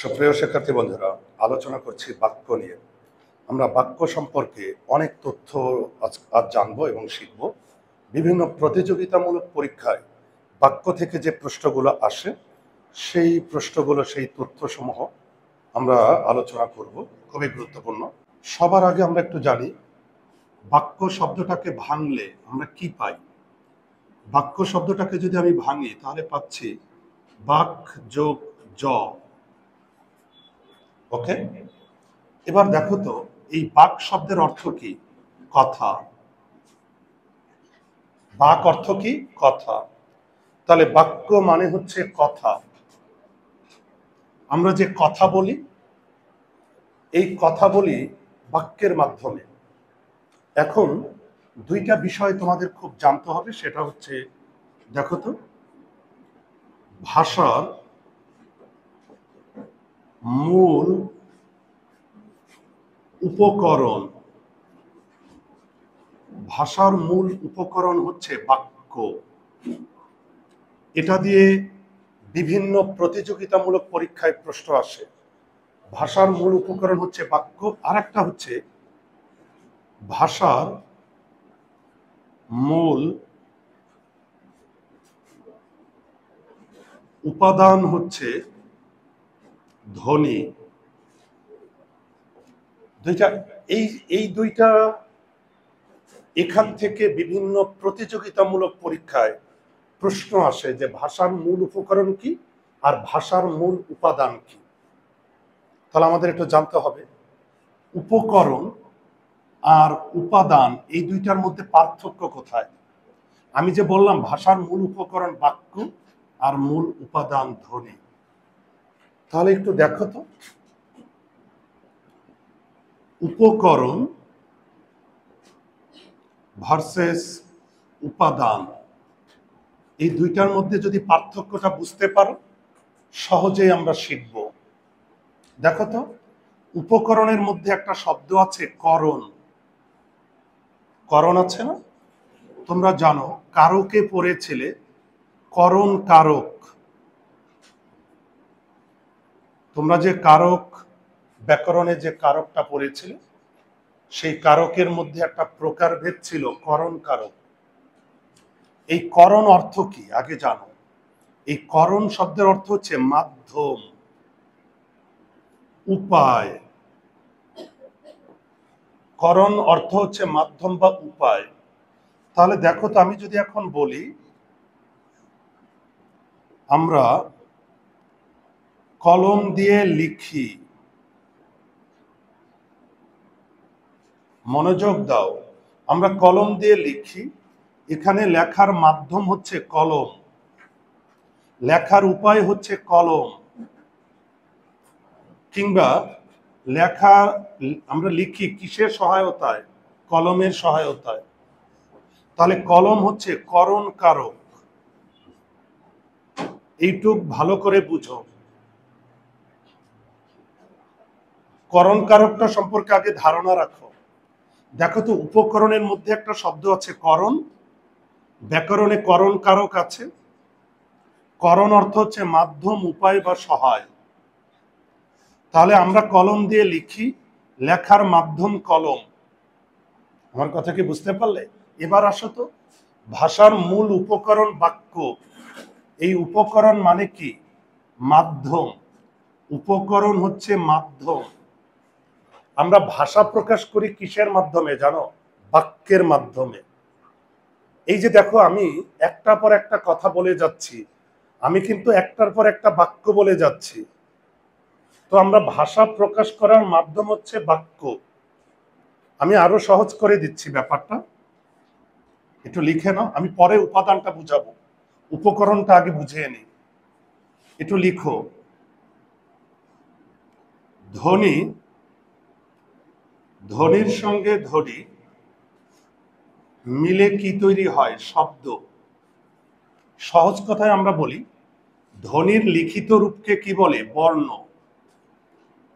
সুপ্রিয় শিক্ষার্থী বন্ধুরা, আলোচনা করছি বাক্য নিয়ে। আমরা বাক্য সম্পর্কে অনেক তথ্য আজ জানবো এবং শিখব। বিভিন্ন প্রতিযোগিতামূলক পরীক্ষায় বাক্য থেকে যে প্রশ্নগুলো আসে সেই তথ্যসমূহ আমরা আলোচনা করব, খুবই গুরুত্বপূর্ণ। সবার আগে আমরা একটু জানি বাক্য শব্দটাকে ভাঙলে আমরা কি পাই। বাক্য শব্দটাকে যদি আমি ভাঙি তাহলে পাচ্ছি বাক যোগ জ। ওকে, এবার দেখো তো এই বাক শব্দের অর্থ কি? কথা। বাক অর্থ কি? কথা। তাহলে বাক্য মানে হচ্ছে কথা। আমরা যে কথা বলি, এই কথা বলি বাক্যের মাধ্যমে। এখন দুইটা বিষয় তোমাদের খুব জানতে হবে, সেটা হচ্ছে দেখো তো ভাষার মূল উপকরণ। ভাষার মূল উপকরণ হচ্ছে বাক্য। এটা দিয়ে বিভিন্ন প্রতিযোগিতামূলক পরীক্ষায় প্রশ্ন আসে। ভাষার মূল উপকরণ হচ্ছে বাক্য। আর একটা হচ্ছে ভাষার মূল উপাদান হচ্ছে ধ্বনি। এই দুইটা এখান থেকে বিভিন্ন প্রতিযোগিতামূলক পরীক্ষায় প্রশ্ন আসে যে ভাষার মূল উপকরণ কি আর ভাষার মূল উপাদান কি। তাহলে আমাদের একটু জানতে হবে উপকরণ আর উপাদান এই দুইটার মধ্যে পার্থক্য কোথায়। আমি যে বললাম ভাষার মূল উপকরণ বাক্য আর মূল উপাদান ধ্বনি, তাহলে একটু দেখো তো উপকরণ ভার্সেস উপাদান, এই দুইটার মধ্যে যদি পার্থক্যটা বুঝতে পারো সহজেই আমরা শিখব। দেখো তো উপকরণের মধ্যে একটা শব্দ আছে করণ। করণ আছে না? তোমরা জানো কারকে পড়েছিলে করণ কারক। তোমরা যে কারক ব্যাকরণে যে কারকটা পড়েছিলে সেই কারকের মধ্যে একটা প্রকারভেদ ছিল করণ কারক। এই করণ অর্থ কি আগে জানো। এই করণ শব্দের অর্থ হচ্ছে মাধ্যম, উপায়। করণ অর্থ হচ্ছে মাধ্যম বা উপায়। তাহলে দেখো তো আমি যদি এখন বলি আমরা কলম দিয়ে লিখি, মনোযোগ দাও, আমরা কলম দিয়ে লিখি, এখানে লেখার মাধ্যম হচ্ছে কলম, লেখার উপায় হচ্ছে কলম। কিংবা লেখা আমরা লিখি কিসের সহায়তায়? কলমের সহায়তায়। তাহলে কলম হচ্ছে করণ কারক। এইটুক ভালো করে বুঝো। করণ কারকটা সম্পর্কে আগে ধারণা রাখো। দেখো তো উপকরণের মধ্যে একটা শব্দ আছে করণ, ব্যাকরণে করণ কারক আছে। করণ অর্থ হচ্ছে মাধ্যম, উপায় বা সহায়। তাহলে আমরা কলম দিয়ে লিখি, লেখার মাধ্যম কলম। আমার কথা কি বুঝতে পারলে? এবার আসো তো ভাষার মূল উপকরণ বাক্য। এই উপকরণ মানে কি? মাধ্যম। উপকরণ হচ্ছে মাধ্যম। আমরা ভাষা প্রকাশ করি কিসের মাধ্যমে জানো? বাক্যের মাধ্যমে। এই যে দেখো আমি একটার পর একটা কথা বলে যাচ্ছি, আমি কিন্তু একটার পর একটা বাক্য বলে যাচ্ছি। তো আমরা ভাষা প্রকাশ করার মাধ্যম হচ্ছে বাক্য। আমি আরো সহজ করে দিচ্ছি ব্যাপারটা, একটু লিখে নাও। আমি পরে উপাদানটা বুঝাবো, উপকরণটা আগে বুঝিয়ে নিই। একটু লিখো ধ্বনি, ধ্বনির সঙ্গে ধ্বনি মিলে কি তৈরি হয়? শব্দ। সহজ কথায় আমরা বলি ধ্বনির লিখিত রূপকে কি বলে? বর্ণ।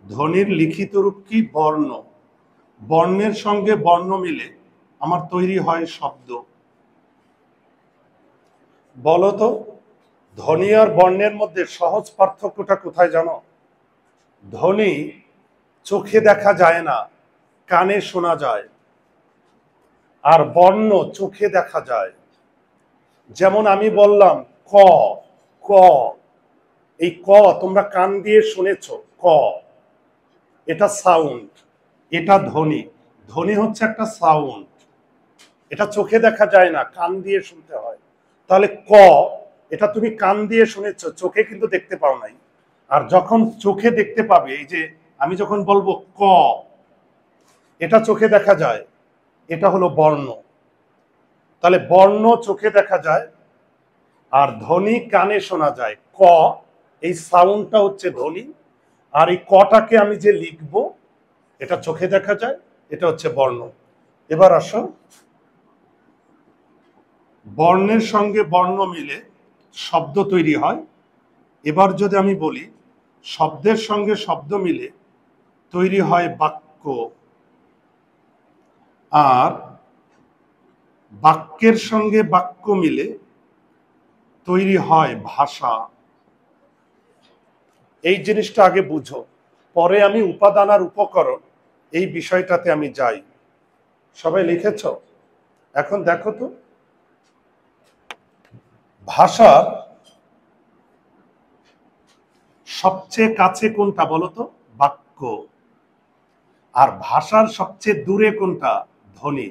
ধ্বনির লিখিত রূপ কি? বর্ণ। বর্ণের সঙ্গে বর্ণ মিলে আমার তৈরি হয় শব্দ। বলো তো ধ্বনি আর বর্ণের মধ্যে সহজ পার্থক্যটা কোথায় জানো? ধ্বনি চোখে দেখা যায় না, কানে শোনা যায়। আর বর্ণ চোখে দেখা যায়। যেমন আমি বললাম ক, ক, এই ক তোমরা কান দিয়ে শুনেছ, ক, এটা সাউন্ড, এটা ধ্বনি। ধ্বনি হচ্ছে একটা সাউন্ড, এটা চোখে দেখা যায় না, কান দিয়ে শুনতে হয়। তাহলে ক, এটা তুমি কান দিয়ে শুনেছ, চোখে কিন্তু দেখতে পাও নাই। আর যখন চোখে দেখতে পাবে, এই যে আমি যখন বলবো ক, এটা চোখে দেখা যায়, এটা হলো বর্ণ। তাহলে বর্ণ চোখে দেখা যায় আর ধ্বনি কানে শোনা যায়। ক, এই সাউন্ডটা হচ্ছে ধ্বনি, আর এই কটাকে আমি যে লিখব এটা চোখে দেখা যায়, এটা হচ্ছে বর্ণ। এবার আসো, বর্ণের সঙ্গে বর্ণ মিলে শব্দ তৈরি হয়। এবার যদি আমি বলি শব্দের সঙ্গে শব্দ মিলে তৈরি হয় বাক্য, আর বাক্যের সঙ্গে বাক্য মিলে তৈরি হয় ভাষা। এই জিনিসটা আগে বুঝো, পরে আমি উপাদান আর উপকরণ এই বিষয়টাতে আমি যাই। সবাই লিখেছ? এখন দেখো তো, ভাষার সবচেয়ে কাছে কোনটা বলো তো? বাক্য। আর ভাষার সবচেয়ে দূরে কোনটা? ধ্বনি।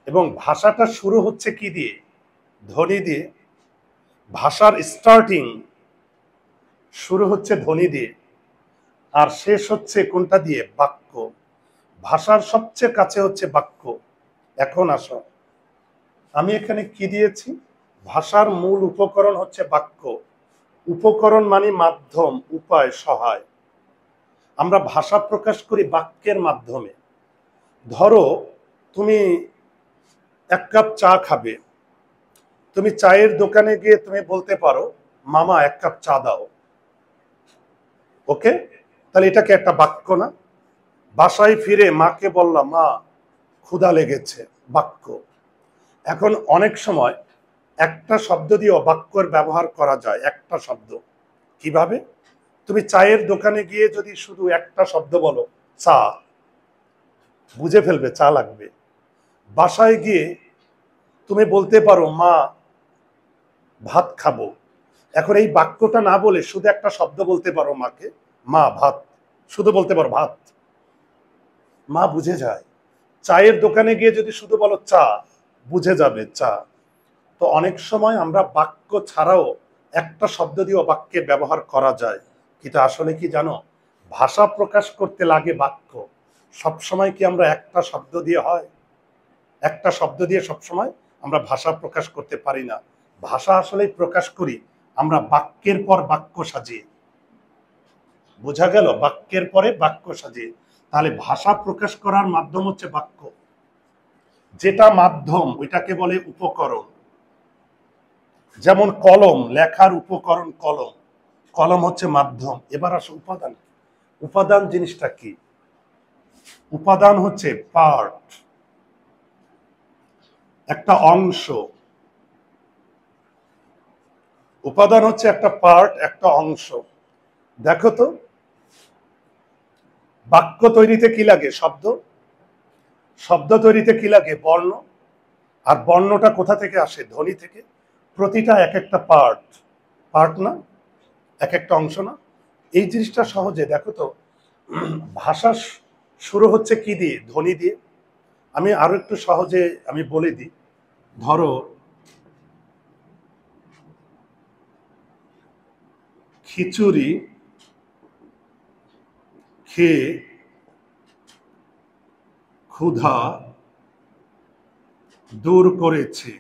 এবং ভাষাটা শুরু হচ্ছে কি দিয়ে? ধ্বনি দিয়ে। ভাষার স্টার্টিং শুরু হচ্ছে ধ্বনি দিয়ে, আর শেষ হচ্ছে কোনটা দিয়ে? বাক্য। ভাষার সবচেয়ে কাছে হচ্ছে বাক্য। এখন আসো, আমি এখানে কি দিয়েছি? ভাষার মূল উপকরণ হচ্ছে বাক্য। উপকরণ মানে মাধ্যম, উপায়, সহায়। আমরা ভাষা প্রকাশ করি বাক্যের মাধ্যমে। ধরো তুমি এক কাপ চা খাবে, তুমি চায়ের দোকানে গিয়ে তুমি বলতে পারো মামা এক কাপ চা দাও। ওকে, তাহলে এটাকে একটা বাক্য না? বাসায় ফিরে মাকে বললাম মা ক্ষুধা লেগেছে, বাক্য। এখন অনেক সময় একটা শব্দ দিয়েও বাক্যের ব্যবহার করা যায়। একটা শব্দ কিভাবে? তুমি চায়ের দোকানে গিয়ে যদি শুধু একটা শব্দ বলো চা, বুঝে ফেলবে চা লাগবে। বাসায় গিয়ে তুমি বলতে পারো মা ভাত খাবো। এখন এই বাক্যটা না বলে শুধু একটা শব্দ বলতে পারো মাকে, মা ভাত, শুধু বলতে পারো ভাত, মা বুঝে যায়। চায়ের দোকানে গিয়ে যদি শুধু বলো চা, বুঝে যাবে চা। তো অনেক সময় আমরা বাক্য ছাড়াও একটা শব্দ দিয়েও বাক্যের ব্যবহার করা যায়। কিন্তু আসলে কি জানো, ভাষা প্রকাশ করতে লাগে বাক্য। সবসময় কি আমরা একটা শব্দ দিয়ে হয়? একটা শব্দ দিয়ে সবসময় আমরা ভাষা প্রকাশ করতে পারি না। ভাষা আসলেই প্রকাশ করি আমরা বাক্যের পর বাক্য সাজিয়ে। বোঝা গেল? বাক্যের পরে বাক্য সাজিয়ে। তাহলে ভাষা প্রকাশ করার মাধ্যম হচ্ছে বাক্য। যেটা মাধ্যম ওইটাকে বলে উপকরণ। যেমন কলম, লেখার উপকরণ কলম, কলম হচ্ছে মাধ্যম। এবার আসো উপাদান। উপাদান জিনিসটা কি? উপাদান হচ্ছে পার্ট, একটা অংশ। উপাদান হচ্ছে একটা পার্ট, একটা অংশ। দেখো তো, বাক্য তৈরিতে কি লাগে? শব্দ। শব্দ তৈরিতে কি লাগে? বর্ণ। আর বর্ণটা কোথা থেকে আসে? ধ্বনি থেকে। প্রতিটা এক একটা পার্ট, পার্ট না? এক একটা অংশ না? এই জিনিসটা সহজে দেখো তো, ভাষা শুরু হচ্ছে কি দিয়ে? ধ্বনি দিয়ে। আমি আরো একটু সহজে আমি বলে দিই। ধরো খিচুড়ি খেয়ে ক্ষুধা দূর করেছি।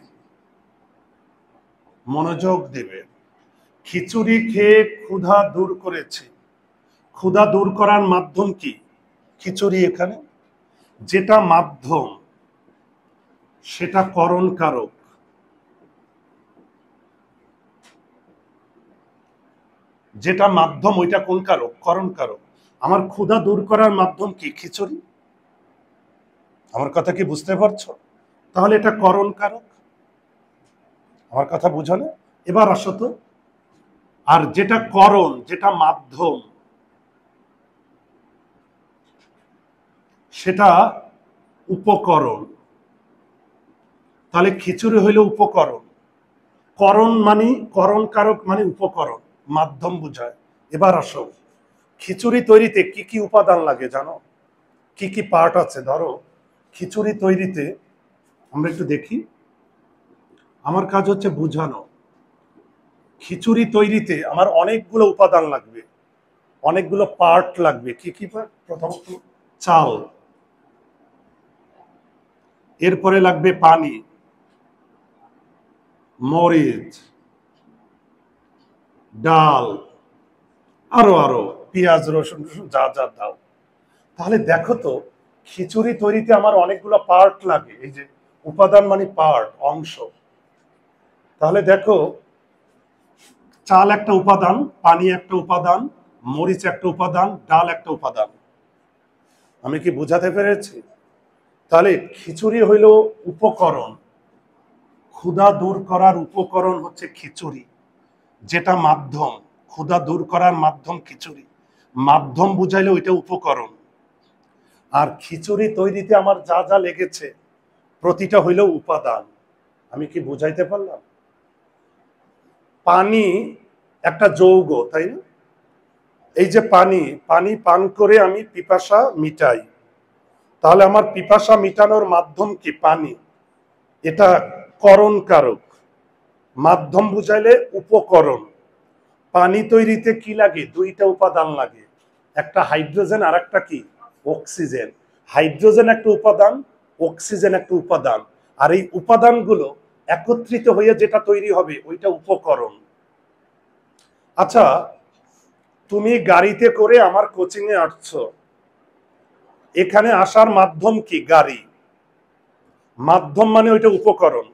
মনোযোগ দেবে। খিচুড়ি খেয়ে ক্ষুধা দূর করেছি। ক্ষুধা দূর করার মাধ্যম কি? খিচুড়ি। এখানে যেটা মাধ্যম সেটা করণ কারক। যেটা মাধ্যম ওইটা কোন কারক? করণ কারক। আমার ক্ষুধা দূর করার মাধ্যম কি? খিচুড়ি। আমার কথা কি বুঝতে পারছো? তাহলে এটা করণ কারক। আমার কথা বুঝো না? এবার আসো তো, আর যেটা করণ, যেটা মাধ্যম, সেটা উপকরণ। তাহলে খিচুড়ি হইল উপকরণ। করণ মানে করণ কারক মানে উপকরণ, মাধ্যম বোঝায়। এবার আসো, খিচুড়ি তৈরিতে কি কি উপাদান লাগে জানো? কি কি পার্ট আছে? ধরো খিচুড়ি তৈরিতে আমরা একটু দেখি, আমার কাজ হচ্ছে বুঝানো। খিচুড়ি তৈরিতে আমার অনেকগুলো উপাদান লাগবে, অনেকগুলো পার্ট লাগবে। কি কি পার্ট? প্রথমত চাল, এরপরে লাগবে পানি, মরিচ, ডাল, আরো আরো পেঁয়াজ রসুন টসুন যা যা দাও। তাহলে দেখো তো, খিচুড়ি তৈরিতে আমার অনেকগুলো পার্ট লাগে। এই যে উপাদান মানে পার্ট, অংশ। তাহলে দেখো, চাল একটা উপাদান, পানি একটা উপাদান, মরিচ একটা উপাদান, ডাল একটা উপাদান। আমি কি বুঝাতে পেরেছি? তাহলে খিচুড়ি হইল উপকরণ। ক্ষুধা দূর করার উপকরণ হচ্ছে খিচুড়ি, যেটা মাধ্যম। ক্ষুধা দূর করার মাধ্যম খিচুড়ি, মাধ্যম বুঝাইলে ওইটা উপকরণ। আর খিচুড়ি তৈরিতে আমার যা যা লেগেছে প্রতিটা হইল উপাদান। আমি কি বুঝাইতে পারলাম? পানি একটা যৌগ, তাই না? এই যে পানি, পানি পান করে আমি পিপাসা মিটাই। তাহলে আমার পিপাসা মিটানোর মাধ্যম কি? পানি। এটা করণ কারক। মাধ্যম বুঝাইলে উপকরণ। পানি তৈরিতে কি লাগে? দুইটা উপাদান লাগে, একটা হাইড্রোজেন আর একটা কি? অক্সিজেন। হাইড্রোজেন একটা উপাদান, অক্সিজেন একটা উপাদান। আর এই উপাদানগুলো একত্রিত হয়ে যেটা তৈরি হবে ওইটা উপকরণ। আচ্ছা, তুমি গাড়িতে করে আমার কোচিং এ আসছো, এখানে আসার মাধ্যম কি? গাড়ি। মাধ্যম মানে ওইটা উপকরণ।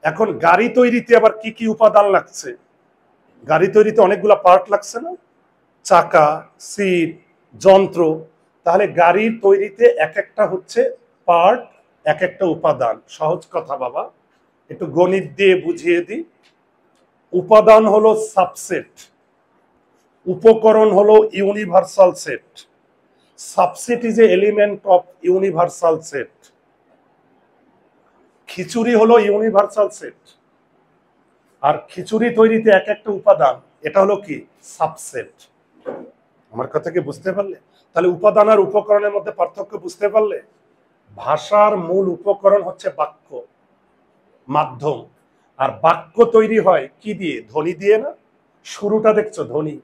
এখন গাড়ি তৈরিতে আবার কি কি উপাদান লাগছে? গাড়ি তৈরিতে অনেকগুলা পার্ট লাগছে না? চাকা, সিট, যন্ত্র। তাহলে গাড়ির তৈরিতে এক একটা হচ্ছে পার্ট, এক একটা উপাদান। সহজ কথা বাবা, একটু গণিত দিয়ে বুঝিয়ে দিই। উপাদান হলো সাবসেট, উপকরণ হলো universal set. Subset is a element of universal set. খিচুড়ি হলো ইউনিভার্সাল সেট, আর খিচুড়ি তৈরিতে এক একটা উপাদান, এটা হলো কি? সাবসেট। আমার কথা কি বুঝতে পারলে? তাহলে উপাদান আর উপকরণের মধ্যে পার্থক্য বুঝতে পারলে? ভাষার মূল উপকরণ হচ্ছে বাক্য, মাধ্যম। আর বাক্য তৈরি হয় কি দিয়ে? ধ্বনি দিয়ে না? শুরুটা দেখছো, ধ্বনি,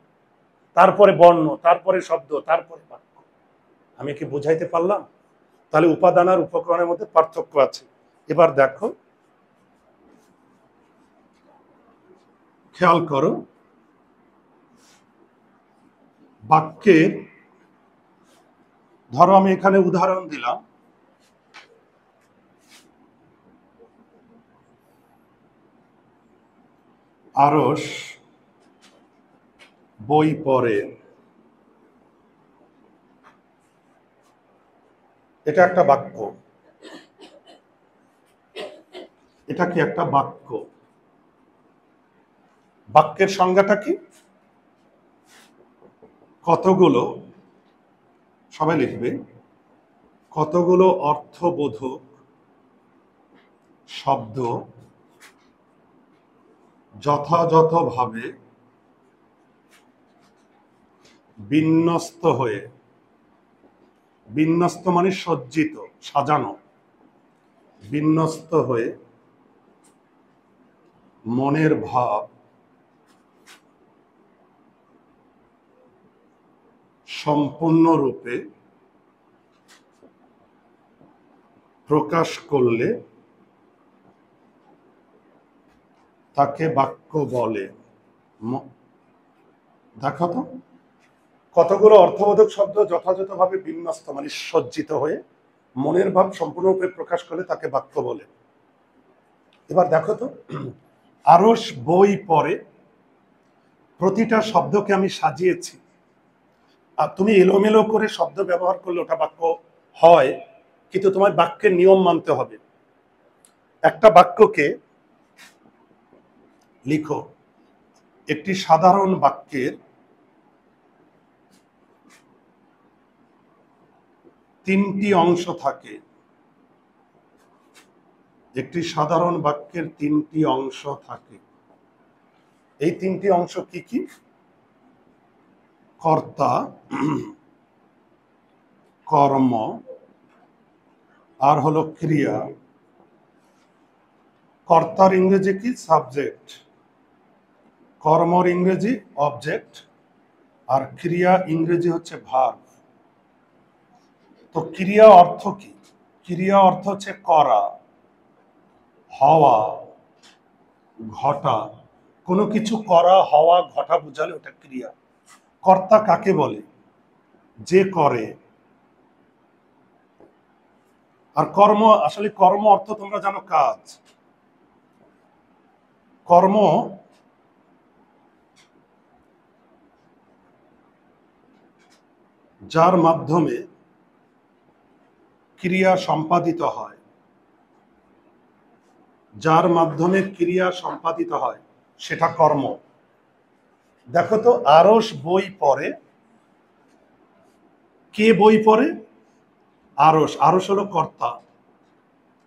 তারপরে বর্ণ, তারপরে শব্দ, তারপরে বাক্য। আমি কি বুঝাইতে পারলাম? তাহলে উপাদান আর উপকরণের মধ্যে পার্থক্য আছে। এবার দেখো, খেয়াল করো, বাক্যের, ধরো আমি এখানে উদাহরণ দিলাম, আরস বই পড়ে। এটা একটা বাক্য, এটা কি একটা বাক্য? বাক্যের সংজ্ঞাটা কি? কতগুলো, সবাই লিখবে, কতগুলো অর্থবোধক শব্দ যথাযথভাবে বিন্যস্ত হয়ে, বিন্যস্ত মানে সজ্জিত, সাজানো, বিন্যস্ত হয়ে মনের ভাব সম্পূর্ণরূপে প্রকাশ করলে তাকে বাক্য বলে। দেখো তো, কতগুলো অর্থবোধক শব্দ যথাযথভাবে বিন্যস্ত মানে সজ্জিত হয়ে মনের ভাব সম্পূর্ণরূপে প্রকাশ করলে তাকে বাক্য বলে। এবার দেখো তো, আরস বই পড়ে, প্রতিটা শব্দকে আমি সাজিয়েছি। আর তুমি এলোমেলো করে শব্দ ব্যবহার করলে ওটা বাক্য হয়, কিন্তু তোমার বাক্যের নিয়ম মানতে হবে। একটা বাক্যকে লিখো, একটি সাধারণ বাক্যের তিনটি অংশ থাকে। একটি সাধারণ বাক্যের তিনটি অংশ থাকে। এই তিনটি অংশ কি কি? কর্তা, কর্ম, আর হলো ক্রিয়া। কর্তার ইংরেজি কি? সাবজেক্ট। কর্মর ইংরেজি অবজেক্ট। আর ক্রিয়া ইংরেজি হচ্ছে ভার্ব। তো ক্রিয়া অর্থ কি? ক্রিয়া অর্থ হচ্ছে করা, হওয়া, ঘটা। কোনো কিছু করা, হওয়া, ঘটা বোঝালে ওটা ক্রিয়া। কর্তা কাকে বলে? যে করে। আর কর্ম, আসলে কর্ম অর্থ তোমরা জানো কাজ। কর্ম যার মাধ্যমে ক্রিয়া সম্পাদিত হয়, যার মাধ্যমে ক্রিয়া সম্পাদিত হয় সেটা কর্ম। দেখো তো, আরস বই পড়ে। কে বই পড়ে? আরস। আরস হলো কর্তা,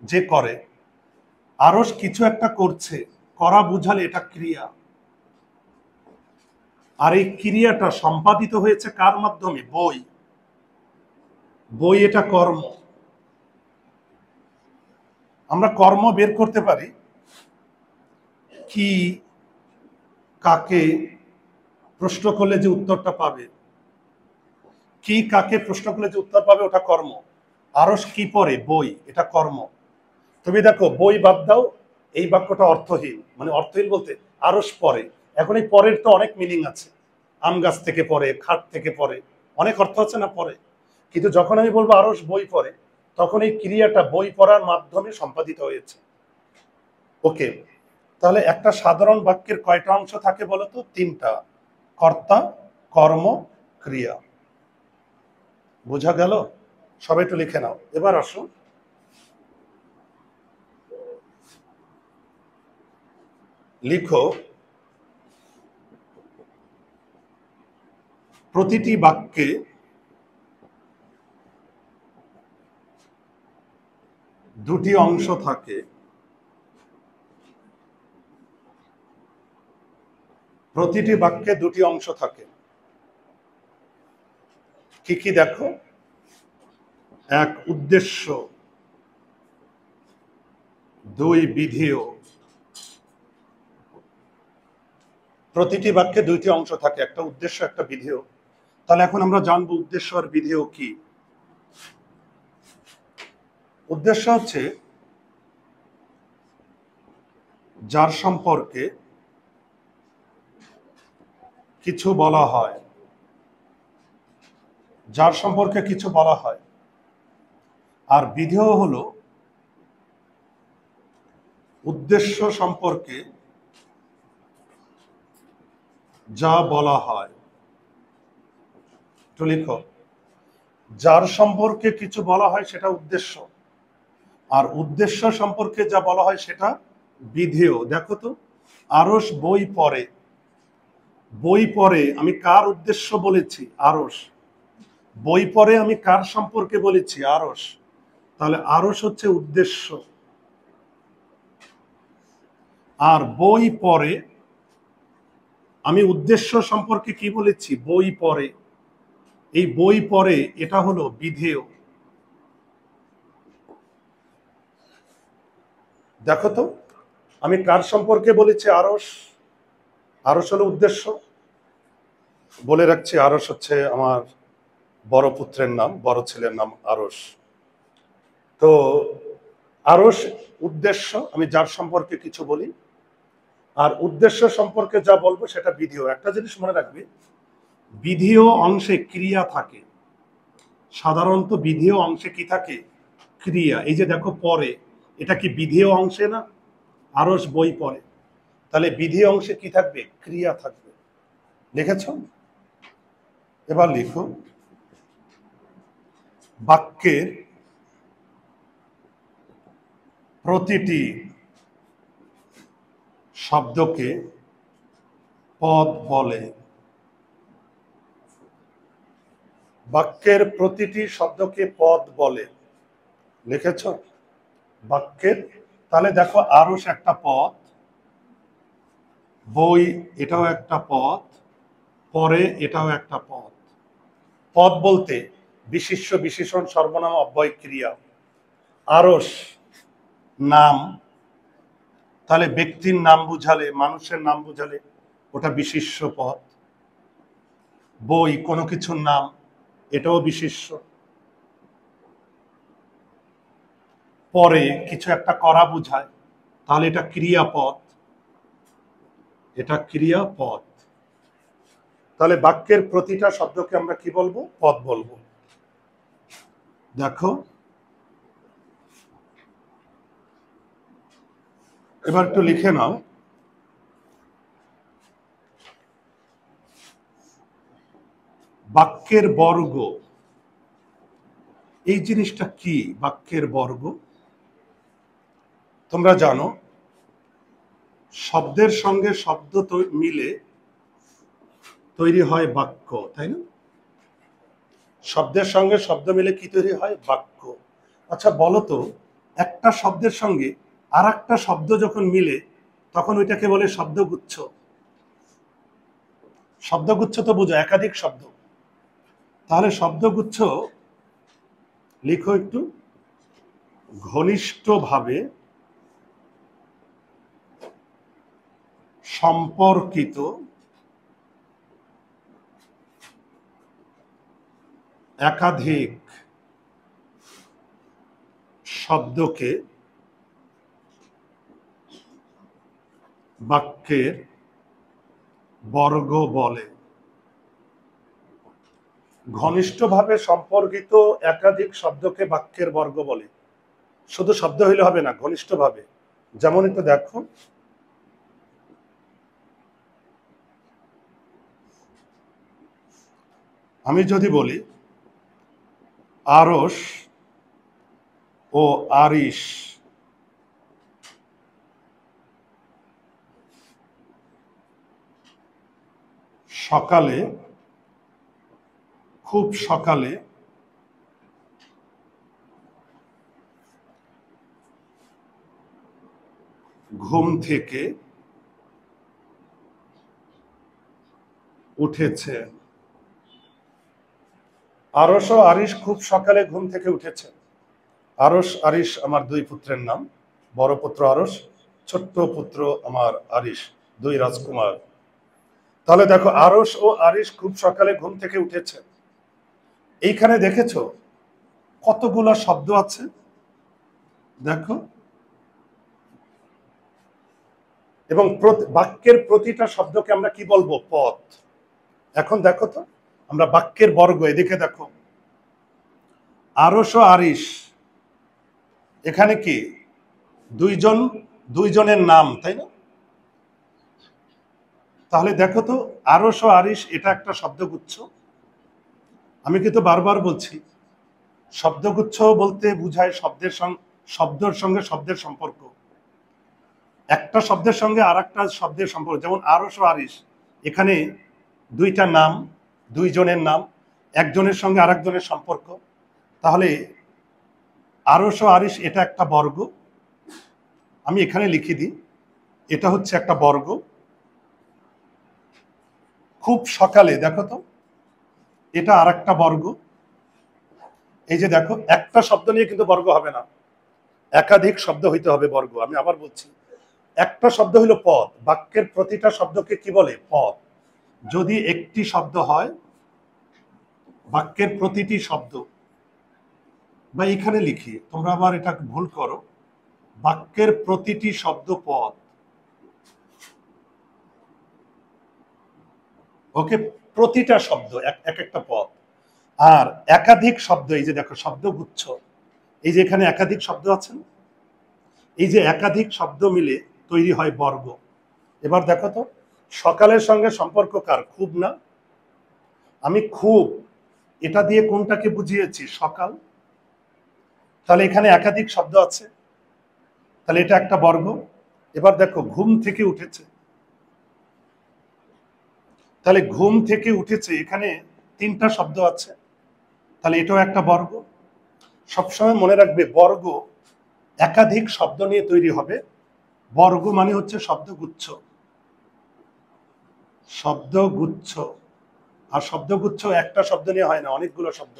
যে করে। আরস কিছু একটা করছে, করা বুঝালে এটা ক্রিয়া। আর এই ক্রিয়াটা সম্পাদিত হয়েছে কার মাধ্যমে? বই। বই এটা কর্ম। আমরা কর্ম বের করতে পারি কি, কাকে প্রশ্ন করলে যে উত্তরটা পাবে। কি কাকে প্রশ্ন করলে যে উত্তর পাবে ওটা কর্ম। আরস কি পড়ে? বই, এটা কর্ম। তুমি দেখো, বই বাদ দাও, এই বাক্যটা অর্থহীন। মানে অর্থহীন বলতে আরস পড়ে। এখন এই পরের তো অনেক মিনিং আছে। আম গাছ থেকে পড়ে, খাট থেকে পড়ে, অনেক অর্থ আছে না পড়ে। কিন্তু যখন আমি বলবো আরস বই পড়ে, তখন এই ক্রিয়াটা বই পড়ার মাধ্যমে সম্পাদিত হয়েছে। ওকে, তাহলে একটা সাধারণ বাক্যের কয়টা অংশ থাকে বলতো? তিনটা। কর্তা, কর্ম, ক্রিয়া। বোঝা গেল? সবাই একটু লিখে নাও। এবার আসো, লিখো প্রতিটি বাক্যে দুটি অংশ থাকে। প্রতিটি বাক্যে দুটি অংশ থাকে। কি কি দেখো? এক, উদ্দেশ্য। দুই, বিধেয়। প্রতিটি বাক্যে দুইটি অংশ থাকে, একটা উদ্দেশ্য, একটা বিধেয়। তাহলে এখন আমরা জানবো উদ্দেশ্য আর বিধেয় কি। উদ্দেশ্য হচ্ছে যার সম্পর্কে কিছু বলা হয়, যার সম্পর্কে কিছু বলা হয়। আর বিধেয় হলো উদ্দেশ্য সম্পর্কে যা বলা হয়। তো লিখো, যার সম্পর্কে কিছু বলা হয় সেটা উদ্দেশ্য, আর উদ্দেশ্য সম্পর্কে যা বলা হয় সেটা বিধেয়। দেখো তো, আরস বই পড়ে। বই পড়ে আমি কার উদ্দেশ্য বলেছি? আরস। বই পড়ে আমি কার সম্পর্কে বলেছি? আরস। তাহলে আরস হচ্ছে উদ্দেশ্য। আর বই পড়ে আমি উদ্দেশ্য সম্পর্কে কি বলেছি? বই পড়ে। এই বই পড়ে এটা হলো বিধেয়। দেখো তো, আমি কার সম্পর্কে বলেছি? আরস। আরস হলো উদ্দেশ্য। বলে রাখছি, আরস হচ্ছে আমার বড় পুত্রের নাম, বড় ছেলের নাম আরস। তো আরস উদ্দেশ্য, আমি যার সম্পর্কে কিছু বলি। আর উদ্দেশ্য সম্পর্কে যা বলবো সেটা বিধেয়। একটা জিনিস মনে রাখবে, বিধেয় অংশে ক্রিয়া থাকে। সাধারণত বিধেয় অংশে কি থাকে? ক্রিয়া। এই যে দেখো পরে, এটা কি বিধেয় অংশে না? আরস বই পড়ে, তাহলে বিধেয় অংশে কি থাকবে? ক্রিয়া থাকবে। লিখেছ? এবার লিখো, বাক্যের প্রতিটি শব্দকে পদ বলে। বাক্যের প্রতিটি শব্দকে পদ বলে, লিখেছ? বাক্যের, তাহলে দেখো আরস একটা পদ, বই এটাও একটা পদ, পরে এটাও একটা পদ। পদ বলতে বিশেষ্য বিশেষণ সর্বনাম অব্যয় ক্রিয়া। আরস নাম, তাহলে ব্যক্তির নাম বুঝালে, মানুষের নাম বুঝালে ওটা বিশেষ্য পদ। বই কোনো কিছুর নাম, এটাও বিশেষ্য। পরে কিছু একটা করা বুঝায়, তাহলে এটা ক্রিয়াপদ, এটা ক্রিয়াপদ। তাহলে বাক্যের প্রতিটা শব্দকে আমরা কি বলবো? পদ বলবো। দেখো এবার একটু লিখে নাও, বাক্যের বর্গ, এই জিনিসটা কি? বাক্যের বর্গ তোমরা জানো, শব্দের সঙ্গে শব্দ মিলে তৈরি হয় বাক্য, তাই না? শব্দের সঙ্গে শব্দ মিলে কি তৈরি হয়? বাক্য। আচ্ছা বলো তো, একটা শব্দের সঙ্গে আর একটা শব্দ যখন মিলে তখন ওইটাকে বলে শব্দগুচ্ছ। শব্দগুচ্ছ তো বুঝো, একাধিক শব্দ। তাহলে শব্দগুচ্ছ লিখো একটু, ঘনিষ্ঠভাবে সম্পর্কিত একাধিক শব্দকে বাক্যের বর্গ বলে। ঘনিষ্ঠভাবে সম্পর্কিত একাধিক শব্দকে বাক্যের বর্গ বলে। শুধু শব্দ হইলে হবে না, ঘনিষ্ঠভাবে। যেমন একটু দেখো, আমি যদি বলি আরস ও আরিশ সকালে, খুব সকালে ঘুম থেকে উঠেছে। আরস ও আরিশ খুব সকালে ঘুম থেকে উঠেছে। আরস আরিশ আমার দুই পুত্রের নাম, বড় পুত্র আরস, ছোট্ট পুত্র আমার আরিশ, দুই রাজকুমার। তাহলে দেখো আরস ও আরিশ খুব সকালে ঘুম থেকে উঠেছে। এইখানে দেখেছো কতগুলা শব্দ আছে? দেখো, এবং বাক্যের প্রতিটা শব্দকে আমরা কি বলবো? পদ। এখন দেখো তো, আমরা বাক্যের বর্গ, এদিকে দেখো, আরস ও আরিশ, এখানে কি দুইজন, দুইজনের নাম, তাই না? তাহলে দেখো তো, আরস ও আরিশ এটা একটা শব্দগুচ্ছ। আমি কিন্তু বারবার বলছি, শব্দগুচ্ছ বলতে বুঝায় শব্দের সঙ্গে শব্দের সম্পর্ক, একটা শব্দের সঙ্গে আর একটা শব্দের সম্পর্ক। যেমন আরস ও আরিশ, এখানে দুইটা নাম, দুইজনের নাম, একজনের সঙ্গে আরেকজনের সম্পর্ক। তাহলে আরস ও আরিশ এটা একটা বর্গ। আমি এখানে লিখে দিই, এটা হচ্ছে একটা বর্গ। খুব সকালে, দেখো তো, এটা আর একটা বর্গ। এই যে দেখো, একটা শব্দ নিয়ে কিন্তু বর্গ হবে না, একাধিক শব্দ হইতে হবে বর্গ। আমি আবার বলছি, একটা শব্দ হইল পদ, বাক্যের প্রতিটা শব্দকে কি বলে? পদ। যদি একটি শব্দ হয়, বাক্যের প্রতিটি শব্দ, বা এখানে লিখি, তোমরা আবার এটা ভুল করো, বাক্যের প্রতিটি শব্দ পদ। ওকে, প্রতিটা শব্দ এক একটা পদ। আর একাধিক শব্দ, এই যে দেখো শব্দগুচ্ছ, এই যে এখানে একাধিক শব্দ আছে, এই যে একাধিক শব্দ মিলে তৈরি হয় বর্গ। এবার দেখো তো, সকালের সঙ্গে সম্পর্ক কার? খুব না? আমি খুব, এটা দিয়ে কোনটাকে বুঝিয়েছি? সকাল। তাহলে এখানে একাধিক শব্দ আছে, তাহলে এটা একটা বর্গ। এবার দেখো, ঘুম থেকে উঠেছে, তাহলে ঘুম থেকে উঠেছে, এখানে তিনটা শব্দ আছে, তাহলে এটাও একটা বর্গ। সবসময় মনে রাখবে বর্গ একাধিক শব্দ নিয়ে তৈরি হবে। বর্গ মানে হচ্ছে শব্দগুচ্ছ, শব্দগুচ্ছ। আর শব্দগুচ্ছ একটা শব্দ নিয়ে হয় না, অনেকগুলো শব্দ।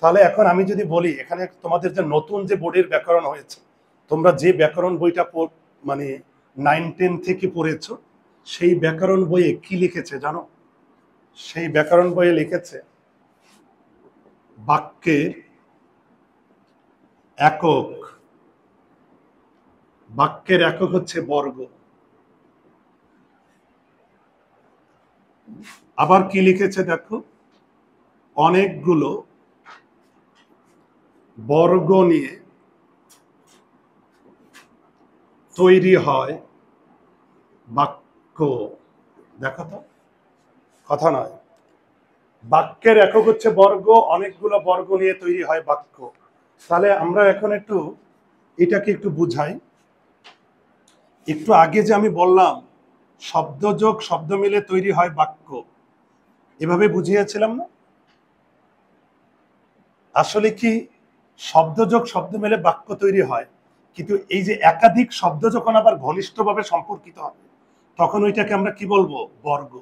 তাহলে এখন আমি যদি বলি, এখানে তোমাদের যে নতুন যে বোর্ডের ব্যাকরণ হয়েছে, তোমরা যে ব্যাকরণ বইটা মানে 9-10 থেকে পড়েছো, সেই ব্যাকরণ বইয়ে কি লিখেছে জানো? সেই ব্যাকরণ বইয়ে লিখেছে বাক্যের একক, বাক্যের একক হচ্ছে বর্গ। আবার কি লিখেছে দেখো, অনেকগুলো বর্গ নিয়ে তৈরি হয় বাক্য। দেখো তো, কথা নয়, বাক্যের একক হচ্ছে বর্গ, অনেকগুলো বর্গ নিয়ে তৈরি হয় বাক্য। তাহলে আমরা এখন একটু এটাকে একটু বুঝাই। একটু আগে যে আমি বললাম শব্দযোগ শব্দ মিলে তৈরি হয় বাক্য, এভাবে বুঝিয়েছিলাম না? আসলে কি শব্দযোগ শব্দ মিলে বাক্য তৈরি হয়, কিন্তু এই যে একাধিক শব্দ যখন আবার ঘনিষ্ঠভাবে সম্পর্কিত হবে, তখন ওইটাকে আমরা কি বলবো? বর্গ।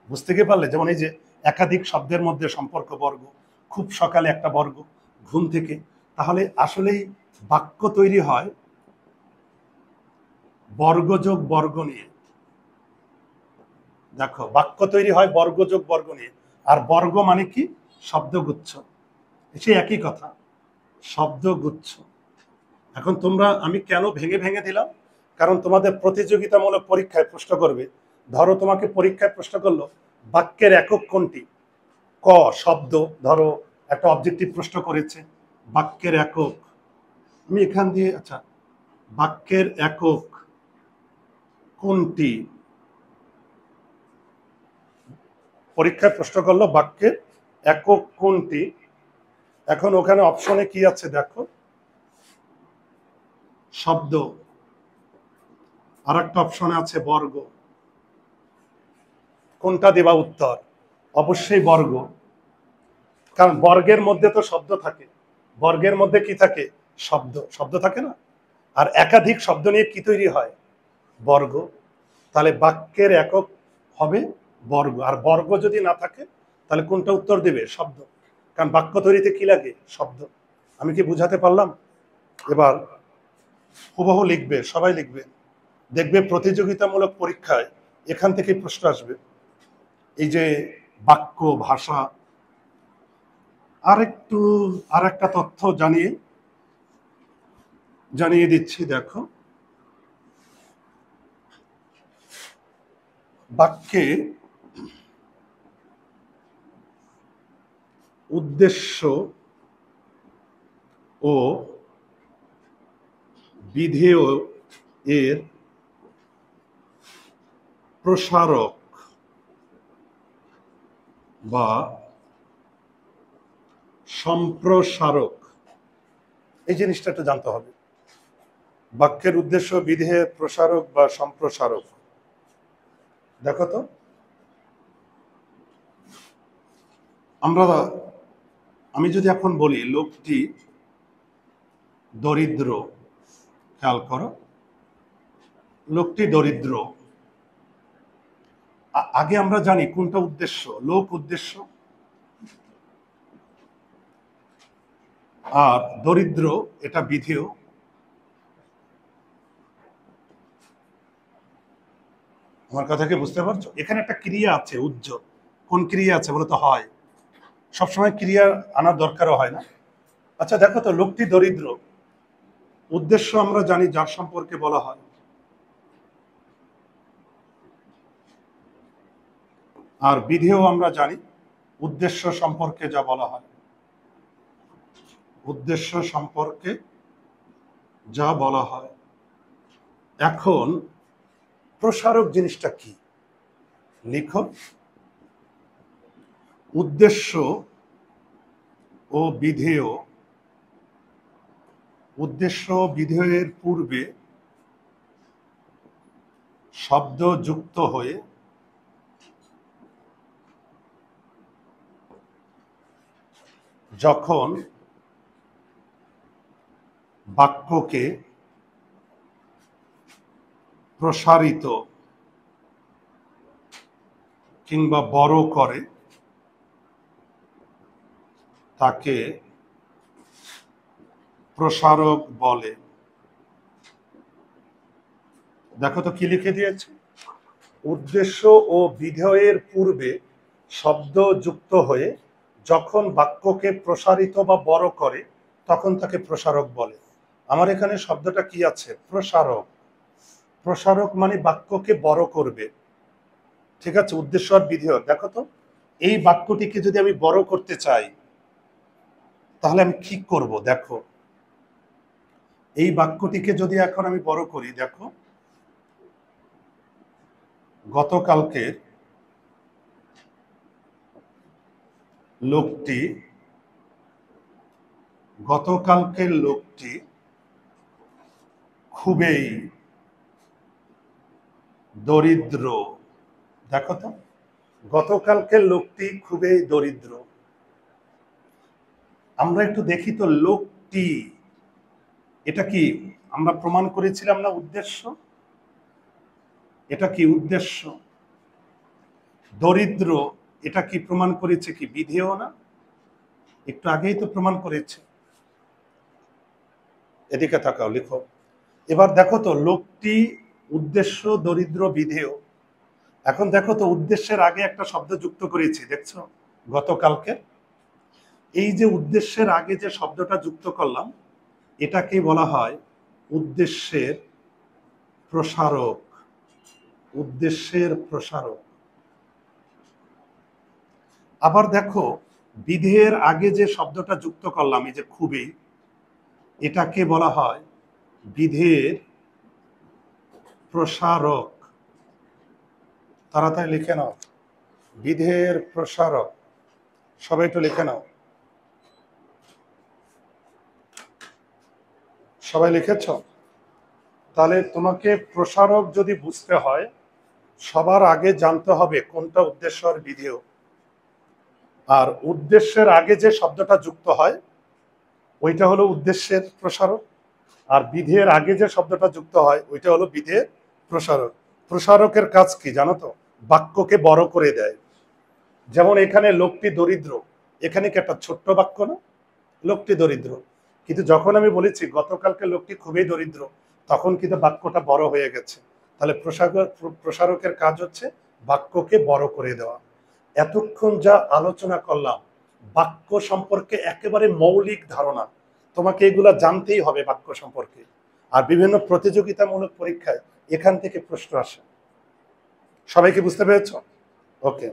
বুঝতে কি পারলে? যেমন এই যে একাধিক শব্দের মধ্যে সম্পর্ক বর্গ, খুব সকালে একটা বর্গ, ঘুম থেকে। তাহলে আসলেই বাক্য তৈরি হয় বর্গযোগ বর্গ নিয়ে। দেখো, বাক্য তৈরি হয় বর্গযোগ বর্গ নিয়ে। আর বর্গ মানে কি? শব্দগুচ্ছ। সে একই কথা, শব্দগুচ্ছ। এখন তোমরা, আমি কেন ভেঙে ভেঙে দিলাম, কারণ তোমাদের প্রতিযোগিতামূলক পরীক্ষায় প্রশ্ন করবে। ধরো তোমাকে পরীক্ষায় প্রশ্ন করলো বাক্যের একক কোনটি? ক শব্দ। ধরো একটা অবজেক্টিভ প্রশ্ন করেছে, বাক্যের একক। আমি এখান দিয়ে, আচ্ছা, বাক্যের একক কোনটি? পরীক্ষায় প্রশ্ন করলো বাক্যের একক কোনটি। এখন ওখানে অপশনে কি আছে দেখো, শব্দ, আর একটা অপশনে আছে বর্গ। কোনটা দেবা উত্তর? অবশ্যই বর্গ, কারণ বর্গের মধ্যে তো শব্দ থাকে। বর্গের মধ্যে কি থাকে? শব্দ। শব্দ থাকে না? আর একাধিক শব্দ নিয়ে কি তৈরি হয়? বর্গ। তাহলে বাক্যের একক হবে বর্গ। আর বর্গ যদি না থাকে, তাহলে কোনটা উত্তর দেবে? শব্দ। কারণ বাক্য তৈরিতে কি লাগে? শব্দ। আমি কি বুঝাতে পারলাম? এবার হুবহু লিখবে, সবাই লিখবে, দেখবে প্রতিযোগিতামূলক পরীক্ষায় এখান থেকে প্রশ্ন আসবে। এই যে বাক্য, ভাষা। আর একটা তথ্য জানিয়ে দিচ্ছি দেখো, বাক্যে উদ্দেশ্য ও বিধেয় এর প্রসারক বা সম্প্রসারক, এই জিনিসটা একটু জানতে হবে। বাক্যের উদ্দেশ্য, বিধেয়, প্রসারক বা সম্প্রসারক। দেখো তো, আমি যদি এখন বলি লোকটি দরিদ্র, খেয়াল করো, লোকটি দরিদ্র। আগে আমরা জানি কোনটা উদ্দেশ্য? লোক উদ্দেশ্য, আর দরিদ্র এটা বিধেয়। আমার কথা কি বুঝতে পারছো? এখানে একটা ক্রিয়া আছে, উজ্জ্বল। কোন ক্রিয়া আছে বলো তো? হয়। সবসময় ক্রিয়া আনার দরকারও হয় না। আচ্ছা দেখো তো, লোকটি দরিদ্র, উদ্দেশ্য আমরা জানি যার সম্পর্কে বলা হয়, আর বিধেয় আমরা জানি উদ্দেশ্য সম্পর্কে যা বলা হয়। উদ্দেশ্য সম্পর্কে যা বলা হয়। এখন প্রসারক জিনিসটা কি? লিখো, উদ্দেশ্য ও বিধেয়, উদ্দেশ্য বিধেয়ের পূর্বে শব্দ যুক্ত হয়ে যখন বাক্যকে প্রসারিত কিংবা বড় করে তাকে প্রসারক বলে। দেখো তো কি লিখে দিয়েছে, উদ্দেশ্য ও বিধেয়ের পূর্বে শব্দ যুক্ত হয়ে যখন বাক্যকে প্রসারিত বা বড় করে তখন তাকে প্রসারক বলে। আমার এখানে শব্দটা কি আছে, প্রসারক। প্রসারক মানে বাক্যকে বড় করবে, ঠিক আছে, উদ্দেশ্য আর বিধেয়। দেখো তো এই বাক্যটিকে যদি আমি বড় করতে চাই তাহলে আমি কি করব, দেখো এই বাক্যটিকে যদি এখন আমি বড় করি, দেখো গতকালকের লোকটি খুবই দরিদ্র। দেখো তো গতকালকের লোকটি খুবই দরিদ্র। আমরা একটু দেখি তো লোকটি, এটা কি আমরা প্রমাণ করেছিলাম না উদ্দেশ্য, এটা কি উদ্দেশ্য। দরিদ্র এটা কি প্রমাণ করেছে কি বিধেয় না, একটু আগেই তো প্রমাণ করেছে। এদিকে তাকাও, লিখো। এবার দেখো তো লোকটি উদ্দেশ্য দরিদ্র বিধেয়। এখন দেখো তো উদ্দেশ্যের আগে একটা শব্দ যুক্ত করেছি, দেখছো গতকালকে। এই যে উদ্দেশ্যের আগে যে শব্দটা যুক্ত করলাম এটাকে বলা হয় উদ্দেশ্যের প্রসারক। উদ্দেশ্যের প্রসারক। আবার দেখো বিধেয়ের আগে যে শব্দটা যুক্ত করলাম, এই যে খুবই, এটাকে বলা হয় বিধেয়ের প্রসারক। তাড়াতাড়ি লিখে নাও, বিধেয়ের প্রসারক। সবাই একটু লিখে নাও। সবাই লিখেছ? তাহলে তোমাকে প্রসারক যদি বুঝতে হয় সবার আগে জানতে হবে কোনটা উদ্দেশ্য আর বিধেয়। আর উদ্দেশ্যের আগে যে শব্দটা যুক্ত হয় ওইটা হলো উদ্দেশ্যের প্রসারক, আর বিধেয়ের আগে যে শব্দটা যুক্ত হয় ওইটা হলো বিধেয়ের প্রসারক। প্রসারকের কাজ কি জানো তো, বাক্যকে বড় করে দেয়। যেমন এখানে লোকটি দরিদ্র, এখানে কি একটা ছোট্ট বাক্য না, লোকটি দরিদ্র। কিন্তু যখন আমি বলেছি গতকালকে লোকটি খুবই দরিদ্র তখন কিন্তু বাক্যটা বড় হয়ে গেছে। তাহলে প্রসারকের কাজ হচ্ছে বাক্যকে বড় করে দেওয়া। এতক্ষণ যা আলোচনা করলাম বাক্য সম্পর্কে একেবারে মৌলিক ধারণা, তোমাকে এগুলা জানতেই হবে বাক্য সম্পর্কে। আর বিভিন্ন প্রতিযোগিতামূলক পরীক্ষায় এখান থেকে প্রশ্ন আসে। সবাইকে বুঝতে পেরেছ? ওকে।